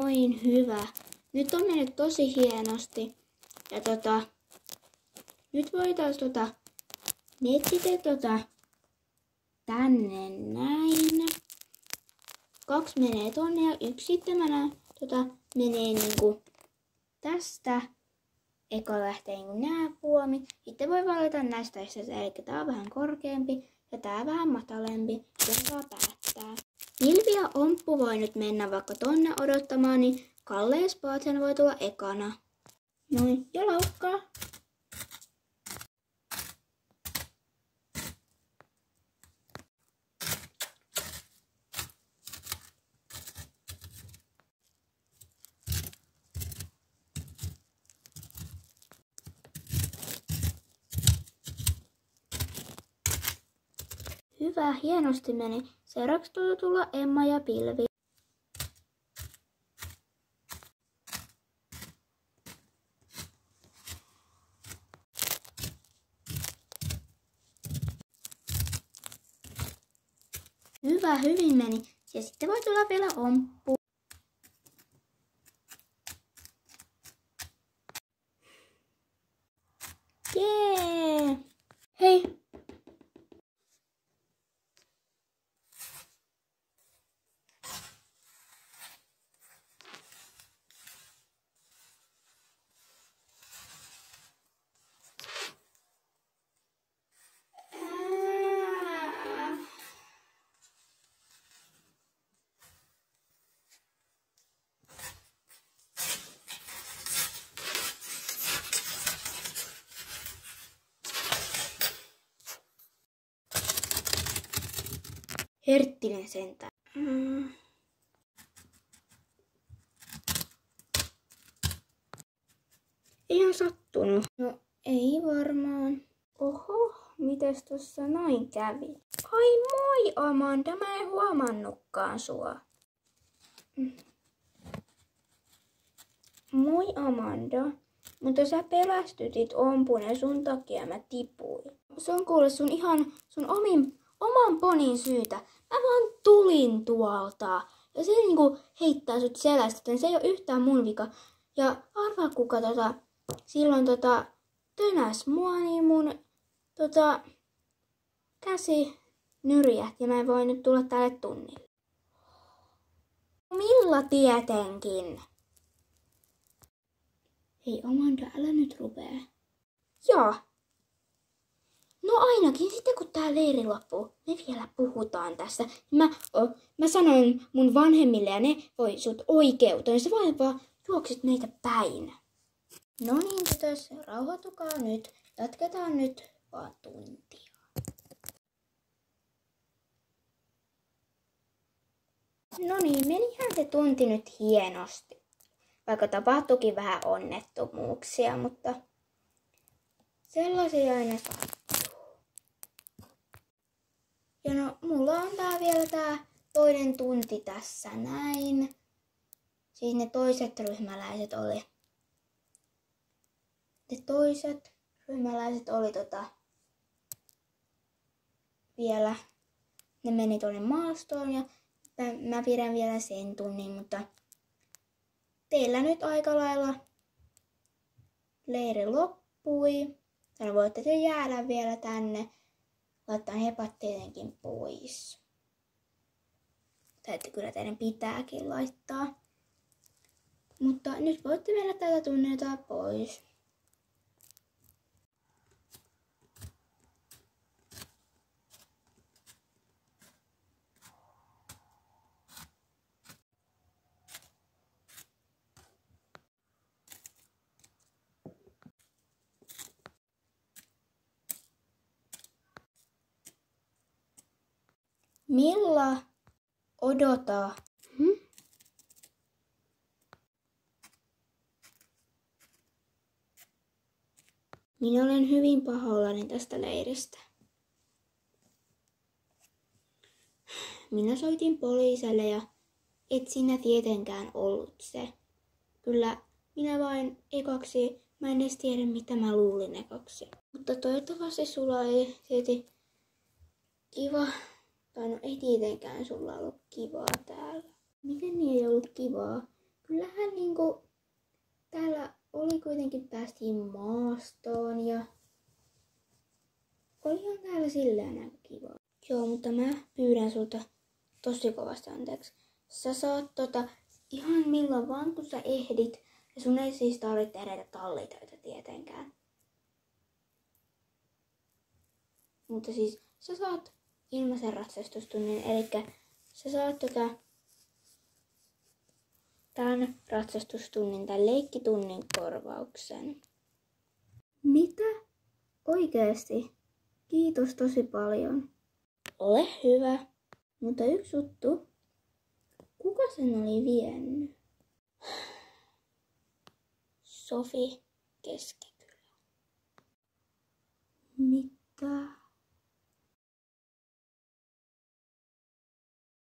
Noin, hyvä. Nyt on mennyt tosi hienosti. Ja nyt voitaisiin netsitä tänne näin. 2 menee tonne ja 1 sitten menee niinku tästä. Eka lähtee niinku nää puomi. Sitten voi valita näistä, eli tää on vähän korkeampi ja tää vähän matalempi. Ja saa päättää. Milvi ja Omppu voi nyt mennä vaikka tonne odottamaan, niin Kalle ja Spaatsen voi tulla ekana. Noin, ja laukkaa. Hyvä, hienosti meni. Seuraavaksi tulla Emma ja Pilvi. Hyvä, hyvin meni. Ja sitten voi tulla vielä Omppu. Jee! Hei! Herttinen sentään. Ihan sattunut. No ei varmaan. Oho, mites tossa noin kävi? Ai moi Amanda, mä en huomannutkaan sua. Moi Amanda, mutta sä pelästytit Ompun ja sun takia mä tipuin. Se on kuule sun oman ponin syytä. Mä vaan tulin tuolta. Ja se niinku heittää sut selästä, joten se ei oo yhtään mun vika. Ja arvaa kuka silloin tönäs mua, niin mun käsi nyrjähti ja mä en voi nyt tulla tälle tunnille. Milla tietenkin? Hei Amanda, älä nyt rupee. Joo. No ainakin sitten kun tää leiri loppuu, me vielä puhutaan tästä. Mä sanoin mun vanhemmille ja ne voi sut oikeuteen. Se vaan juoksit meitä päin. No niin tytös, rauhoitukaa nyt. Jatketaan nyt vaan tuntia. No niin, menihän se tunti nyt hienosti. Vaikka tapahtuikin vähän onnettomuuksia, mutta sellaisia aina sattuu. Ja no, mulla on vielä tää toinen tunti tässä näin. Siis ne toiset ryhmäläiset oli. Vielä, ne meni tuonne maastoon ja mä pidän vielä sen tunnin, mutta teillä nyt aika lailla leiri loppui. Ja voitte te jäädä vielä tänne. Laittaa hepat tietenkin pois. Tai että kyllä teidän pitääkin laittaa. Mutta nyt voitte mennä täältä tunnilta pois. Milla? Odota. Minä olen hyvin pahoillani tästä leiristä. Minä soitin poliisille ja et sinä tietenkään ollut se. Kyllä minä vain mä en edes tiedä mitä mä luulin ekaksi. Mutta toivottavasti sulla ei tietysti kiva. Tai no ei tietenkään sulla ollut kivaa täällä. Miten niin ei ollut kivaa? kyllähän niinku täällä oli kuitenkin päästiin maastoon ja olihan täällä silleen aika kiva. Joo, mutta mä pyydän sulta tosi kovasti anteeksi. Sä saat ihan milloin vaan kun sä ehdit. Ja sun ei siis tarvitse tehdä tallitöitä tietenkään. Mutta siis sä saat ilmaisen ratsastustunnin, eli sä saat tämän ratsastustunnin, tämän leikkitunnin korvauksen. Mitä? Oikeesti? Kiitos tosi paljon. Ole hyvä. Mutta yksi juttu. Kuka sen oli vienyt? Sofi Keskikylä. Mitä?